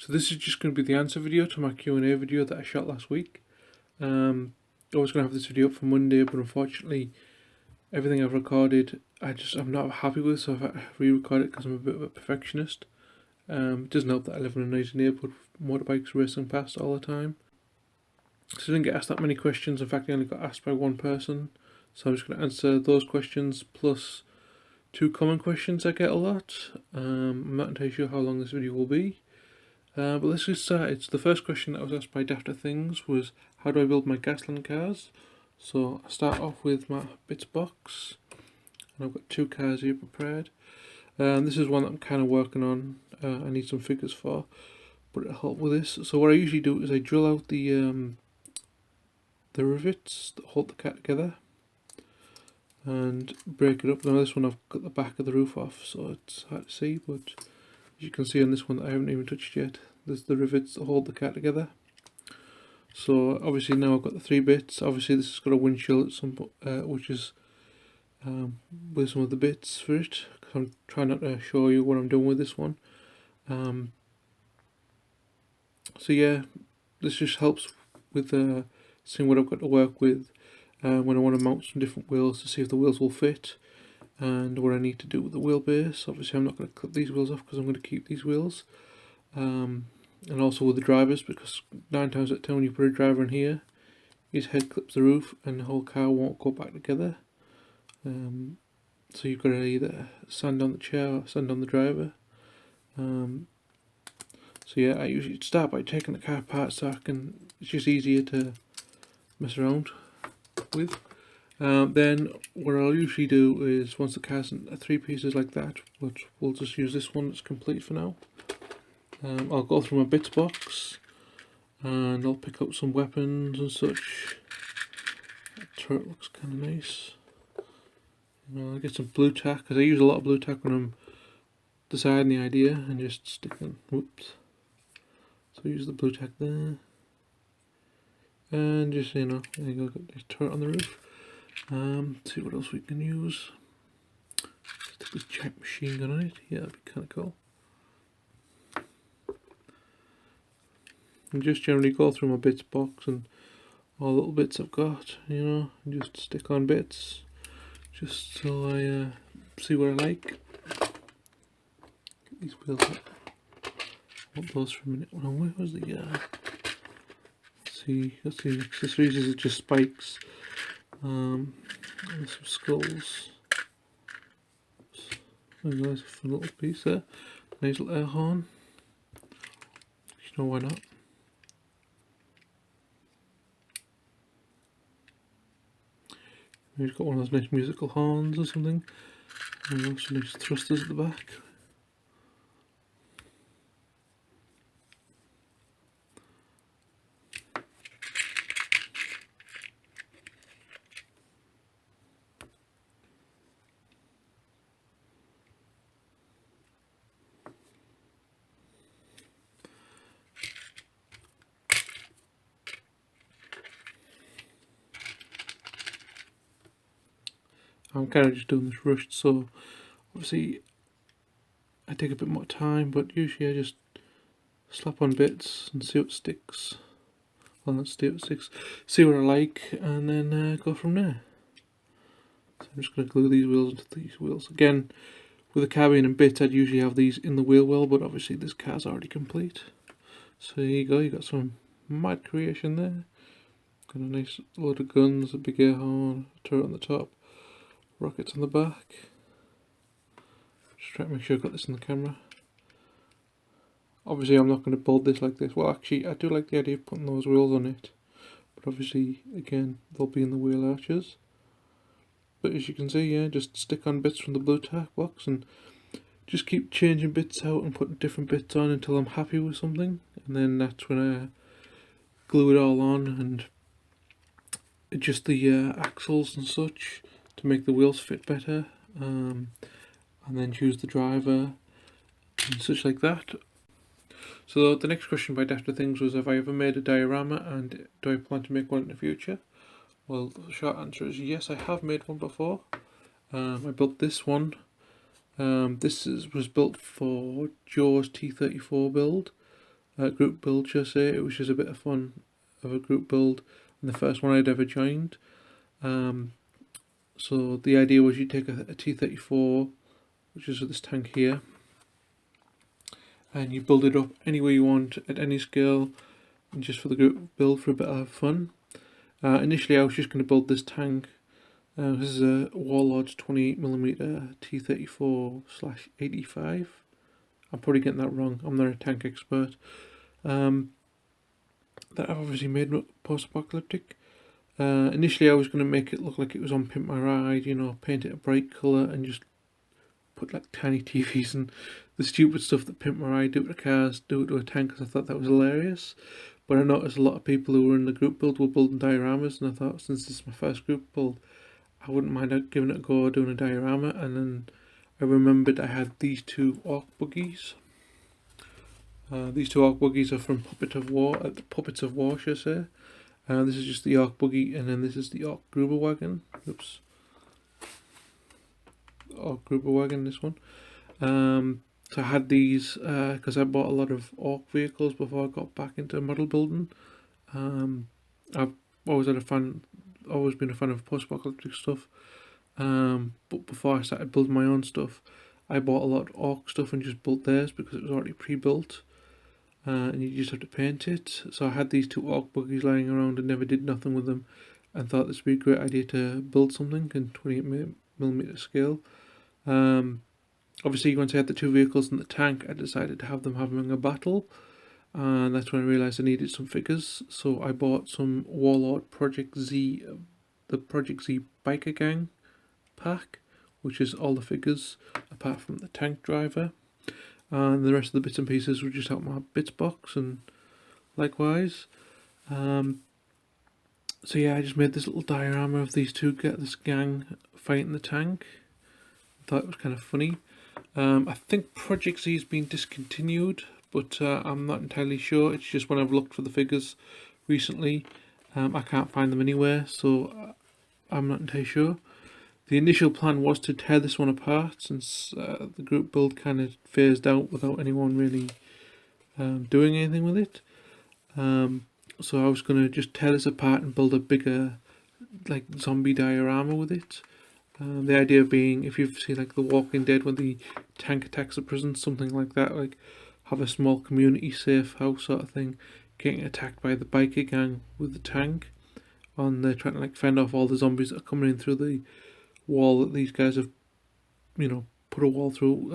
So this is just going to be the answer video to my Q&A video that I shot last week. I was going to have this video up for Monday, but unfortunately everything I've recorded I'm not happy with, so I've re-recorded it because I'm a bit of a perfectionist. It doesn't help that I live in a noisy neighbourhood with motorbikes racing past all the time. So I didn't get asked that many questions. In fact, I only got asked by one person. So I'm just going to answer those questions plus 2 common questions I get a lot. I'm not entirely sure how long this video will be. But let's just start. It's the first question that I was asked by Dafter Things was, how do I build my Gasland cars? So I start off with my bits box, and I've got 2 cars here prepared. This is one that I'm kind of working on. I need some figures for, but it'll help with this. So what I usually do is I drill out the rivets that hold the car together and break it up. Now this one I've got the back of the roof off, so it's hard to see, but as you can see on this one that I haven't even touched yet, there's the rivets that hold the car together. So obviously now I've got the 3 bits. Obviously this has got a windshield at some which is with some of the bits for it, because I'm trying not to show you what I'm doing with this one. So yeah, this just helps with seeing what I've got to work with when I want to mount some different wheels to see if the wheels will fit, and what I need to do with the wheelbase. Obviously I'm not going to clip these wheels off because I'm going to keep these wheels. And also with the drivers, because 9 times out of 10 when you put a driver in here, his head clips the roof and the whole car won't go back together. So you've got to either sand on the chair or sand on the driver. So yeah, I usually start by taking the car apart so it's just easier to mess around with. Then what I'll usually do is, once the car's in 3 pieces like that, but we'll just use this one that's complete for now. I'll go through my bits box and I'll pick up some weapons and such. That turret looks kind of nice. I'll get some blue tack, because I use a lot of blue tack when I'm deciding the idea and just sticking. Whoops. So use the blue tack there. And just, there you go, got this turret on the roof. See what else we can use. Stick this giant machine gun on it. Yeah, that'd be kind of cool. And just generally go through my bits box and all the little bits I've got, and just stick on bits, just so I see what I like. Get these wheels up. I want those for a minute. Where was the let's see, accessories. These are just spikes. And some skulls. Oh, there's a fun little piece there. Nice little air horn. Why not? We've got one of those nice musical horns or something. And also nice thrusters at the back. I'm kind of just doing this rushed, so obviously I take a bit more time, but usually I just slap on bits and see what sticks. Well, not see what sticks, see what I like, and then go from there. So I'm just going to glue these wheels into these wheels. Again, with a cabin and bits, I'd usually have these in the wheel well, but obviously this car's already complete. So here you go, you got some mad creation there. Got a nice load of guns, a big air horn, a turret on the top, rockets on the back. Just trying to make sure I've got this in the camera. Obviously I'm not going to build this like this. Well, actually I do like the idea of putting those wheels on it, but obviously again they'll be in the wheel arches. But as you can see, yeah, just stick on bits from the blue tack box and just keep changing bits out and putting different bits on until I'm happy with something, and then that's when I glue it all on and adjust the axles and such to make the wheels fit better, and then choose the driver and such like that. So the next question by Dafter Things was, have I ever made a diorama and do I plan to make one in the future? Well, the short answer is yes, I have made one before. I built this one. This was built for Joe's T34 build. group build, should I say. It was just a bit of fun of a group build, and the first one I'd ever joined. So the idea was you take a T-34, which is this tank here, and you build it up any way you want at any scale, and just for the group build for a bit of fun. Initially I was just going to build this tank. This is a Warlords 28mm T-34/85. I'm probably getting that wrong, I'm not a tank expert. That I've obviously made post-apocalyptic. Initially I was going to make it look like it was on Pimp My Ride, you know, paint it a bright colour and just put like tiny TVs and the stupid stuff that Pimp My Ride do to cars, do it to a tank, because I thought that was hilarious. But I noticed a lot of people who were in the group build were building dioramas, and I thought, since this is my first group build, I wouldn't mind giving it a go doing a diorama. And then I remembered I had these two Ork buggies. These two Ork buggies are from Puppets of War, should I say. This is just the Ork buggy, and then this is the Ork Gruber wagon. Oops. Ork Gruber wagon, this one. So I had these because I bought a lot of Ork vehicles before I got back into model building. I've always been a fan of post-apocalyptic stuff. But before I started building my own stuff, I bought a lot of Ork stuff and just built theirs because it was already pre-built. And you just have to paint it. So I had these two Ork buggies lying around and never did nothing with them, and thought this would be a great idea to build something in 28mm scale. Obviously once I had the two vehicles and the tank, I decided to have them having a battle, and that's when I realised I needed some figures. So I bought some Warlord Project Z, the Project Z Biker Gang pack, which is all the figures apart from the tank driver, and the rest of the bits and pieces were just out my bits box, and likewise. So yeah, I just made this little diorama of these two, this gang fighting the tank. I thought it was kind of funny. I think Project Z has been discontinued, but I'm not entirely sure. It's just when I've looked for the figures recently, I can't find them anywhere, so I'm not entirely sure. The initial plan was to tear this one apart, since the group build kind of phased out without anyone really doing anything with it. So I was going to just tear this apart and build a bigger, like, zombie diorama with it. The idea being, if you've seen like The Walking Dead when the tank attacks a prison, something like that, like have a small community safe house sort of thing, getting attacked by the biker gang with the tank, and they're trying to like fend off all the zombies that are coming in through the wall that these guys have, you know, put a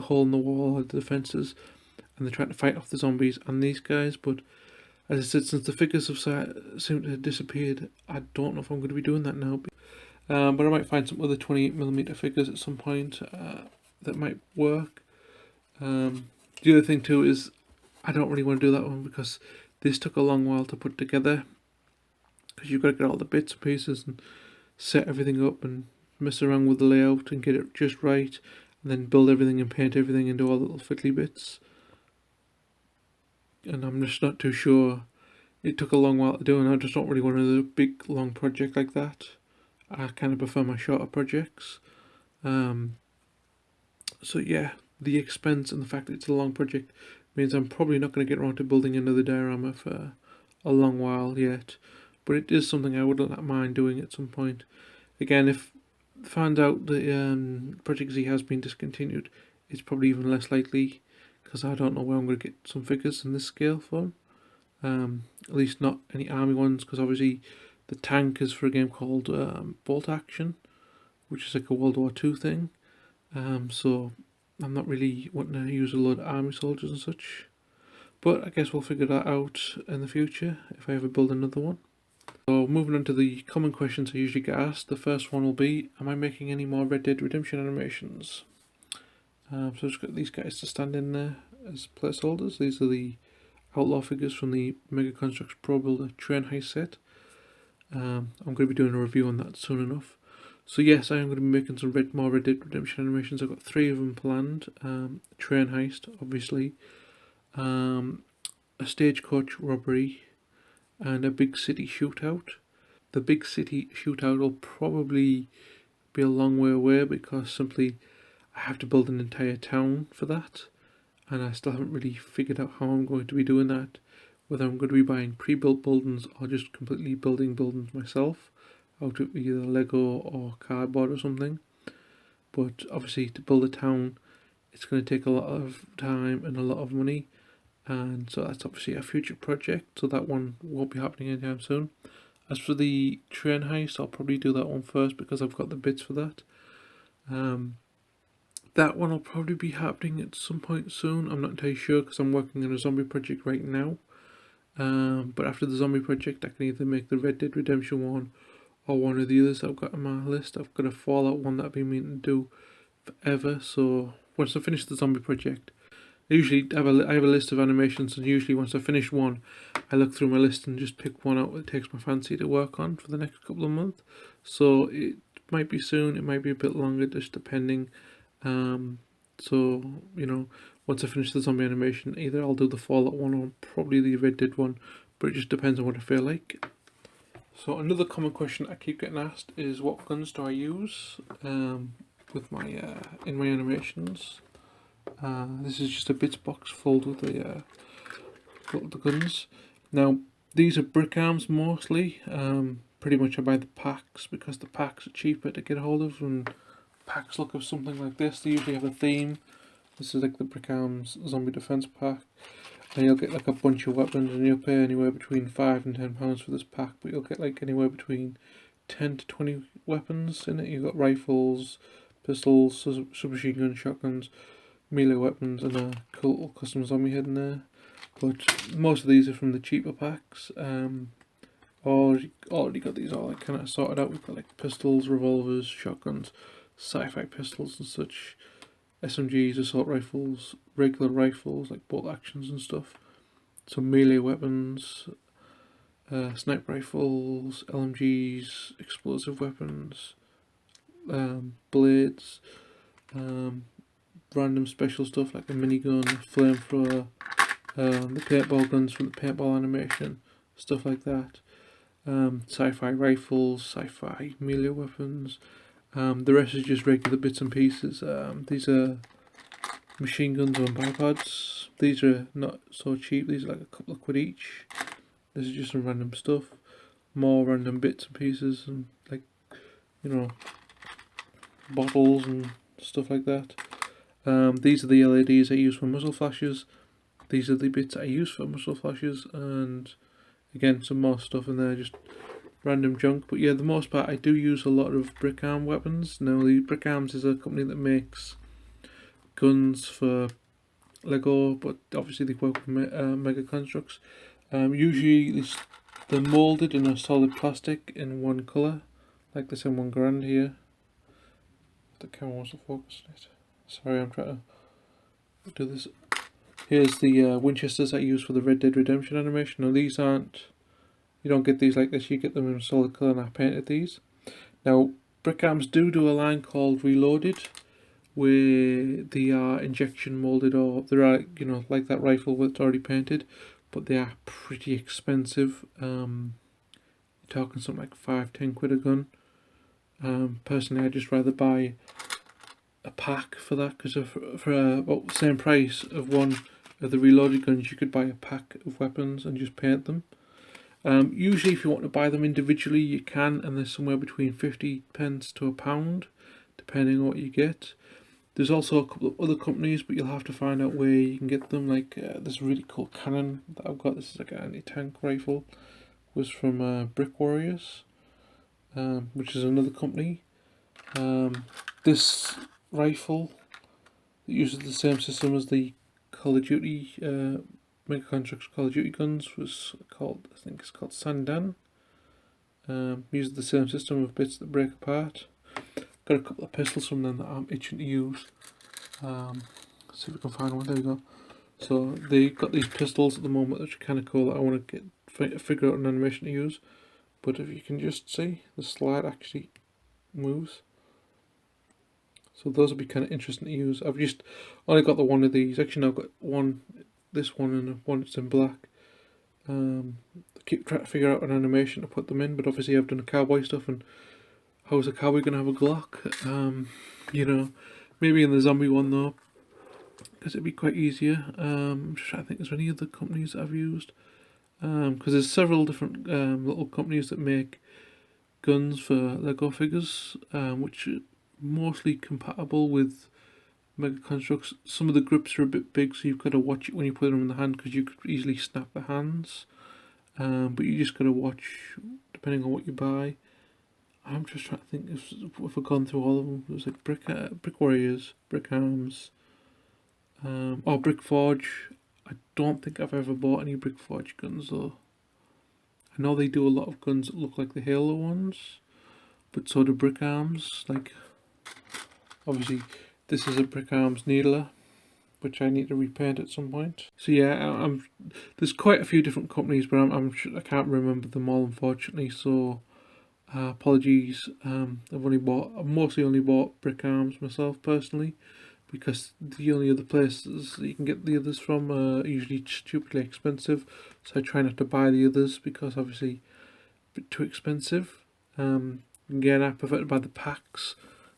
hole in the wall of the defences, and they're trying to fight off the zombies and these guys. But as I said, since the figures have seemed to have disappeared, I don't know if I'm going to be doing that now. But I might find some other 28mm figures at some point that might work. The other thing too is I don't really want to do that one because this took a long while to put together, because you've got to get all the bits and pieces and set everything up and mess around with the layout and get it just right, and then build everything and paint everything into all the little fiddly bits. And I'm just not too sure. It took a long while to do, and I just don't really want another big long project like that. I kind of prefer my shorter projects. So yeah, the expense and the fact that it's a long project means I'm probably not going to get around to building another diorama for a long while yet. But it is something I wouldn't mind doing at some point. Again, if found out that Project Z has been discontinued, it's probably even less likely, because I don't know where I'm going to get some figures in this scale from. At least not any army ones, because obviously the tank is for a game called Bolt Action, which is like a World War II thing. So I'm not really wanting to use a lot of army soldiers and such. But I guess we'll figure that out in the future if I ever build another one. So moving on to the common questions I usually get asked. The first one will be, am I making any more Red Dead Redemption animations? So I've just got these guys to stand in there as placeholders. These are the outlaw figures from the Mega Construx Pro Builder Train Heist set. I'm going to be doing a review on that soon enough. So yes, I am going to be making some more Red Dead Redemption animations. I've got 3 of them planned. Train Heist, obviously. A stagecoach robbery. And a big city shootout. The big city shootout will probably be a long way away, because simply I have to build an entire town for that. and I still haven't really figured out how I'm going to be doing that, whether I'm going to be buying pre-built buildings or just completely building buildings myself out of either Lego or cardboard or something. But obviously to build a town, it's going to take a lot of time and a lot of money, and so that's obviously a future project, so that one won't be happening anytime soon. As for the train heist, I'll probably do that one first because I've got the bits for that. That one will probably be happening at some point soon. I'm not entirely sure because I'm working on a zombie project right now. But after the zombie project, I can either make the Red Dead Redemption one or one of the others I've got on my list. I've got a Fallout one that I've been meaning to do forever. So once I finish the zombie project, I usually have a list of animations, and usually once I finish one, I look through my list and just pick one out that takes my fancy to work on for the next couple of months. So it might be soon, it might be a bit longer, just depending. So you know, once I finish the zombie animation, either I'll do the Fallout one or probably the Red Dead one, but it just depends on what I feel like. So another common question I keep getting asked is what guns do I use with my in my animations. This is just a bits box filled with the guns. Now these are brick arms mostly. Pretty much I buy the packs because the packs are cheaper to get hold of, and packs look of something like this. They usually have a theme. This is like the Brick Arms Zombie Defense Pack, and you'll get like a bunch of weapons, and you'll pay anywhere between £5 and £10 for this pack, but you'll get like anywhere between 10 to 20 weapons in it. You've got rifles, pistols, submachine guns, shotguns, melee weapons, and a cool custom zombie head in there. But most of these are from the cheaper packs. Already got these all like kind of sorted out. We've got like pistols, revolvers, shotguns, sci-fi pistols and such, SMGs, assault rifles, regular rifles like bolt actions and stuff, some melee weapons, sniper rifles, LMGs, explosive weapons, blades, random special stuff like a minigun, flamethrower, the paintball guns from the paintball animation, stuff like that. Sci-fi rifles, sci-fi melee weapons. The rest is just regular bits and pieces. These are machine guns on bipods. These are not so cheap. These are like a couple of quid each. This is just some random stuff. More random bits and pieces, and like, you know, bottles and stuff like that. These are the LEDs I use for muzzle flashes. These are the bits I use for muzzle flashes, and again some more stuff in there, just random junk. But yeah, the most part I do use a lot of Brick Arm weapons. Now the Brick Arms is a company that makes guns for Lego, but obviously they work with Mega Construx. Usually they're moulded in a solid plastic in one colour, like this in £1 here. The camera wants to focus on it. Sorry, I'm trying to do this. Here's the Winchesters I use for the Red Dead Redemption animation. Now these aren't, you don't get these like this, you get them in a solid colour, and I painted these. Now Brick Arms do a line called Reloaded, where they are injection moulded, or they are, you know, like that rifle that's already painted, but they are pretty expensive. You're talking something like 5-10 quid a gun. Personally, I'd just rather buy a pack for that, because for about the same price of one of the reloaded guns, you could buy a pack of weapons and just paint them. Usually if you want to buy them individually you can, and there's somewhere between 50p to £1 depending on what you get. There's also a couple of other companies, but you'll have to find out where you can get them. Like this really cool cannon that I've got. This is like an anti-tank rifle. It was from Brick Warriors, which is another company. This rifle that uses the same system as the Call of Duty Mega Construx Call of Duty guns was called, I think it's called Sandan. Uses the same system of bits that break apart. Got a couple of pistols from them that I'm itching to use. See if we can find one. There we go. So they got these pistols at the moment, which are kind of cool. That I want to figure out an animation to use. But if you can just see, the slide actually moves. So those will be kind of interesting to use. I've just only got the one of these. Actually, now I've got one, this one, and one that's in black. I keep trying to figure out an animation to put them in, but obviously I've done a cowboy stuff, and how's a cowboy gonna have a Glock? You know, maybe in the zombie one though. because it'd be quite easier. I'm just trying to think, is there any other companies that I've used? Because there's several different little companies that make guns for Lego figures, which are mostly compatible with Mega Construx. Some of the grips are a bit big, so you've got to watch it when you put them in the hand, because you could easily snap the hands. But you just got to watch depending on what you buy. I'm just trying to think if I've gone through all of them. There's like Brick Warriors, Brick Arms, or Brick Forge. I don't think I've ever bought any Brick Forge guns though. I know they do a lot of guns that look like the Halo ones, but so do Brick Arms. Like, obviously, this is a Brick Arms Needler, which I need to repaint at some point. So yeah, there's quite a few different companies, but I can't remember them all, unfortunately. So apologies. I've mostly only bought Brick Arms myself personally, because the only other places that you can get the others from are usually stupidly expensive. So I try not to buy the others, because obviously a bit too expensive. Again, I prefer to buy the packs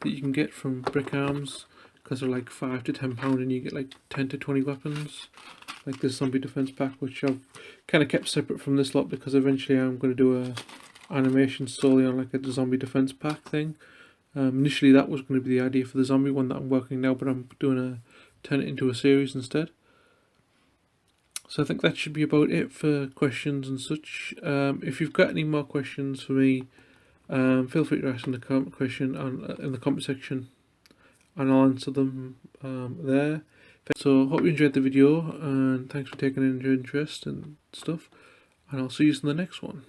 that you can get from Brick Arms, because they're like £5 to £10 and you get like 10 to 20 weapons. Like this zombie defense pack, which I've kind of kept separate from this lot, because eventually I'm going to do a animation solely on like a zombie defense pack thing. Initially that was going to be the idea for the zombie one that I'm working now, but I'm turn it into a series instead. So I think that should be about it for questions and such. If you've got any more questions for me, feel free to ask in the comment in the comment section, and I'll answer them there. So hope you enjoyed the video, and thanks for taking an interest and stuff, and I'll see you in the next one.